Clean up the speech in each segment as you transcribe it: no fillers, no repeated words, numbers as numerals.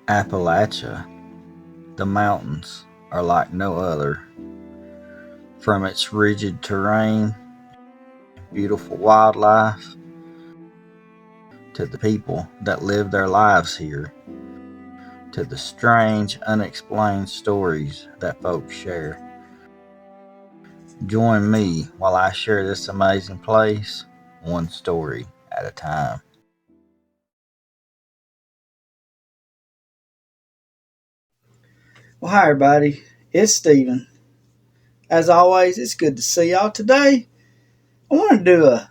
Appalachia, the mountains, are like no other. From its rigid terrain, beautiful wildlife, to the people that live their lives here, to the strange, unexplained stories that folks share. Join me while I share this amazing place, one story at a time. Well, hi everybody, it's Steven. As always, it's good to see y'all. Today, I want to do a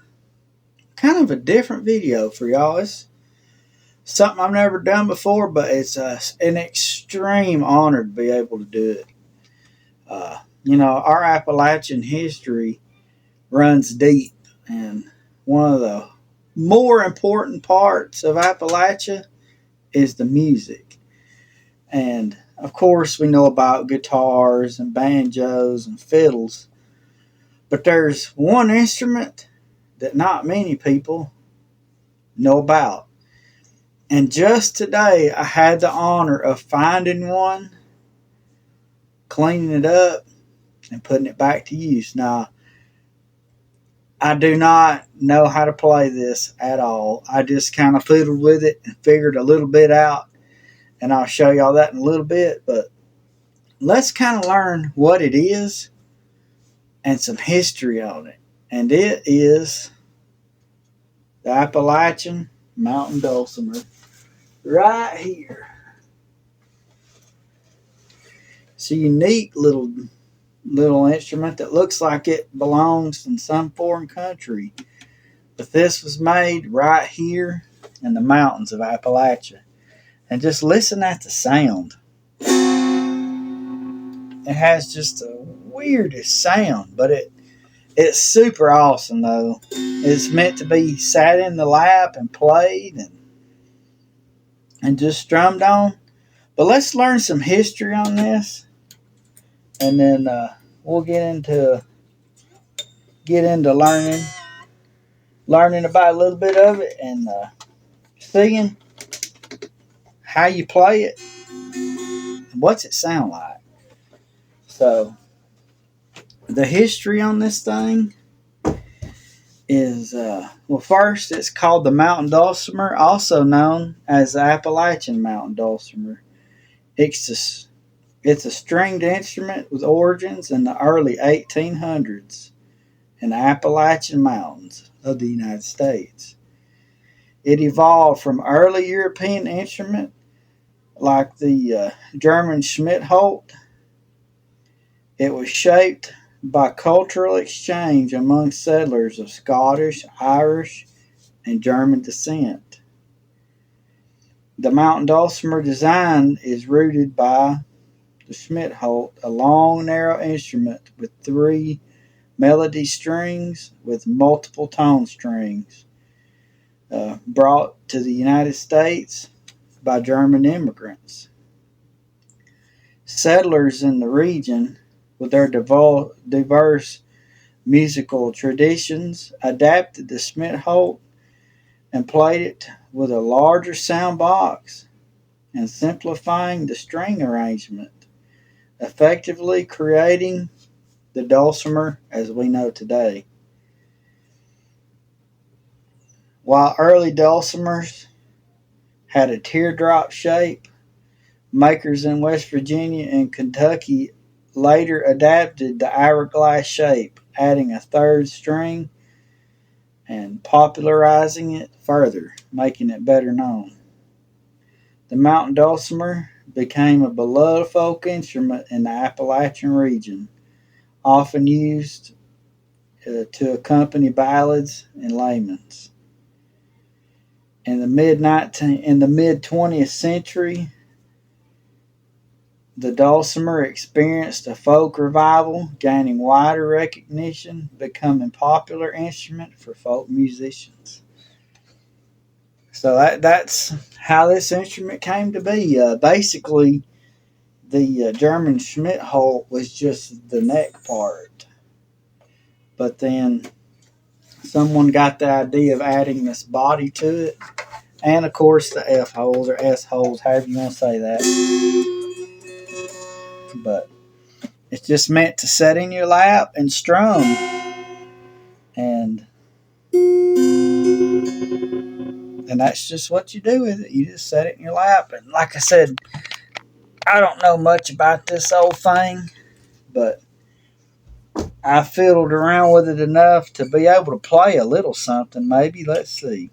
kind of a different video for y'all. It's something I've never done before, but it's an extreme honor to be able to do it. Our Appalachian history runs deep, and one of the more important parts of Appalachia is the music. And of course, we know about guitars and banjos and fiddles. But there's one instrument that not many people know about. And just today, I had the honor of finding one, cleaning it up, and putting it back to use. Now, I do not know how to play this at all. I just kind of fiddled with it and figured a little bit out. And I'll show y'all that in a little bit. But let's kind of learn what it is and some history on it. And it is the Appalachian Mountain Dulcimer right here. It's a unique little instrument that looks like it belongs in some foreign country. But this was made right here in the mountains of Appalachia. And just listen at the sound. It has just the weirdest sound, but it's super awesome though. It's meant to be sat in the lap and played and just strummed on. But let's learn some history on this, and then we'll get into learning about a little bit of it, and seeing how you play it and what's it sound like. So the history on this thing is first it's called the Mountain Dulcimer, also known as the Appalachian Mountain Dulcimer. It's a stringed instrument with origins in the early 1800s in the Appalachian Mountains of the United States. It evolved from early European instrument like the German Schmidtholt. It was shaped by cultural exchange among settlers of Scottish, Irish, and German descent. The Mountain Dulcimer design is rooted by the Schmidtholt, a long, narrow instrument with 3 melody strings with multiple tone strings, brought to the United States by German immigrants. Settlers in the region, with their diverse musical traditions, adapted the Schmidtholt and played it with a larger sound box and simplifying the string arrangement, effectively creating the dulcimer as we know today. While early dulcimers had a teardrop shape, makers in West Virginia and Kentucky later adapted the hourglass shape, adding a 3rd string and popularizing it further, making it better known. The Mountain Dulcimer became a beloved folk instrument in the Appalachian region, often used to accompany ballads and laments. In the mid 20th century, the dulcimer experienced a folk revival, gaining wider recognition, becoming a popular instrument for folk musicians. So that's how this instrument came to be. Basically, the German Schmidtholt was just the neck part. But then someone got the idea of adding this body to it, And of course the F holes or S holes, however you want to say that. But it's just meant to set in your lap and strum. And that's just what you do with it. You just set it in your lap. And like I said, I don't know much about this old thing, but I fiddled around with it enough to be able to play a little something, maybe. Let's see.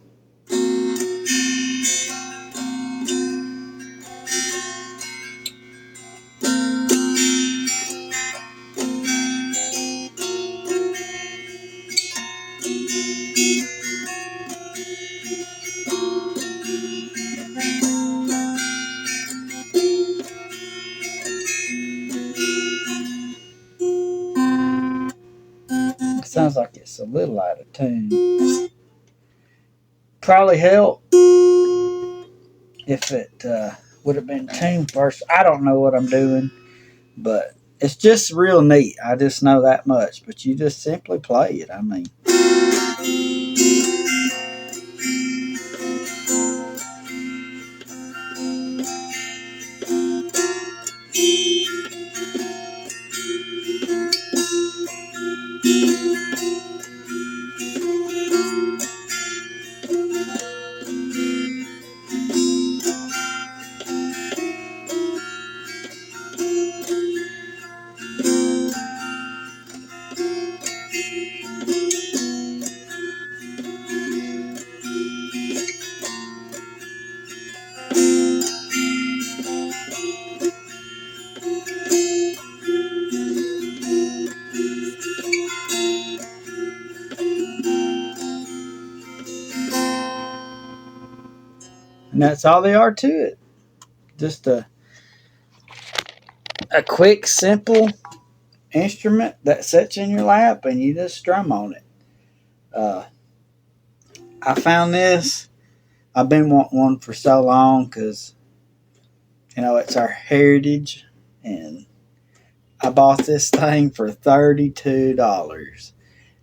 It sounds like it's a little out of tune. Probably help if it would have been tuned first. I don't know what I'm doing, but it's just real neat. I just know that much. But you just simply play it. I mean, and that's all they are to it. Just a quick, simple instrument that sits in your lap and you just strum on it. I found this. I've been wanting one for so long because, it's our heritage. And I bought this thing for $32.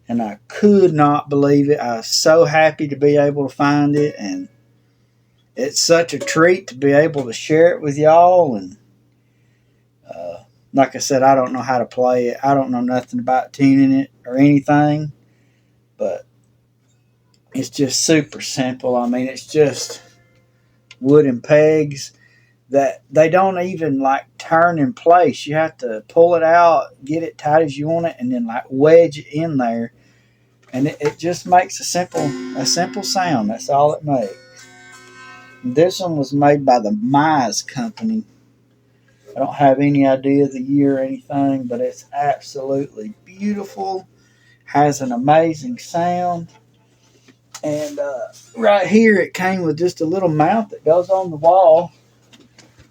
And I could not believe it. I was so happy to be able to find it. And it's such a treat to be able to share it with y'all. And like I said, I don't know how to play it. I don't know nothing about tuning it or anything. But it's just super simple. I mean, it's just wooden pegs that they don't even like turn in place. You have to pull it out, get it tight as you want it, and then like wedge it in there. And it just makes a simple sound. That's all it makes. This one was made by the Mize company. I don't have any idea of the year or anything, but it's absolutely beautiful. Has an amazing sound. And right here it came with just a little mount that goes on the wall.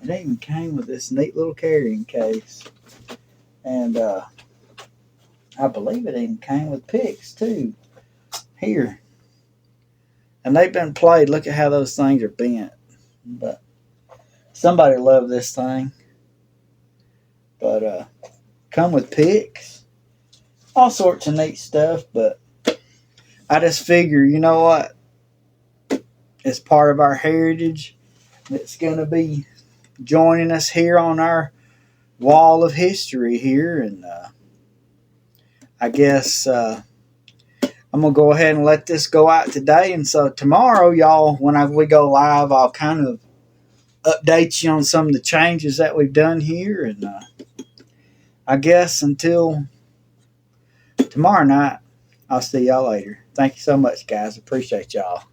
It even came with this neat little carrying case. And I believe it even came with picks too. Here. And they've been played. Look at how those things are bent. But somebody loved this thing. But come with picks. All sorts of neat stuff. But I just figure, you know what? It's part of our heritage. It's going to be joining us here on our wall of history here. And I guess I'm going to go ahead and let this go out today. And so tomorrow, y'all, when we go live, I'll kind of update you on some of the changes that we've done here. And I guess until tomorrow night, I'll see y'all later. Thank you so much, guys. Appreciate y'all.